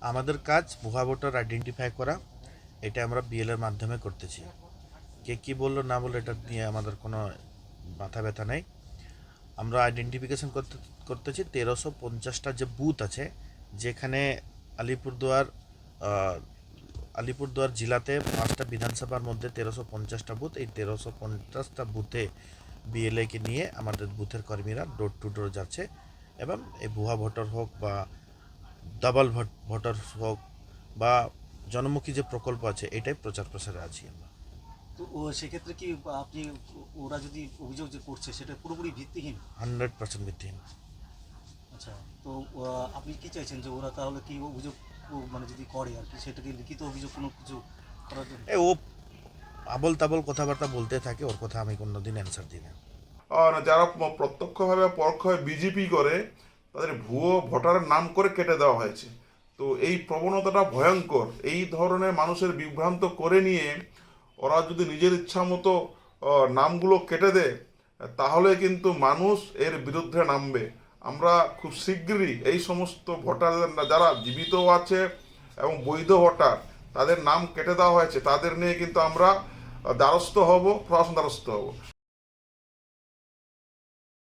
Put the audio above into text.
আমাদের কাজ ভুয়া ভোটার আইডেন্টিফাই করা। এটা আমরা বিএলের মাধ্যমে করতেছি। কে কী বললো না বললো এটা নিয়ে আমাদের কোনো মাথা ব্যথা নেই। আমরা আইডেন্টিফিকেশন করতেছি 1350টা যে বুথ আছে, যেখানে আলিপুরদুয়ার আলিপুরদুয়ার জেলাতে 5টা বিধানসভার মধ্যে 1350টা বুথ। এই 1350টা বুথে বিএলএকে নিয়ে আমাদের বুথের কর্মীরা ডোর টু ডোর যাচ্ছে এবং এই ভুয়া ভোটার হোক বা ডাবল ভোটার হোক বা জনমুখী যে প্রকল্প আছে এটাই প্রচার প্রসারে আছি আমরা। তো সেক্ষেত্রে কি আপনি, ওরা যদি অভিযোগ যে করছে সেটা পুরোপুরি ভিত্তিহীন? 100% ভিত্তিহীন। আচ্ছা, তো আপনি কি চাইছেন যে ওরা তাহলে কি অভিযোগ মানে যদি করে আর কি, সেটাকে লিখিত অভিযোগ কোনো কিছু করার জন্য? ও আবল তাবল কথাবার্তা বলতে থাকে, ওর কথা আমি কোনোদিন অ্যান্সার দিই না। আর যারা প্রত্যক্ষভাবে পরোক্ষভাবে বিজেপি করে, তাদের ভুয়ো ভোটারের নাম করে কেটে দেওয়া হয়েছে। তো এই প্রবণতাটা ভয়ঙ্কর। এই ধরনের মানুষের বিভ্রান্ত করে নিয়ে ওরা যদি নিজের ইচ্ছা মতো নামগুলো কেটে দেয়, তাহলে কিন্তু মানুষ এর বিরুদ্ধে নামবে। আমরা খুব শীঘ্রই এই সমস্ত ভোটারদের যারা জীবিত আছে এবং বৈধ ভোটার, তাদের নাম কেটে দেওয়া হয়েছে, তাদের নিয়ে কিন্তু আমরা দ্বারস্থ হব, প্রশাসন দ্বারস্থ হব।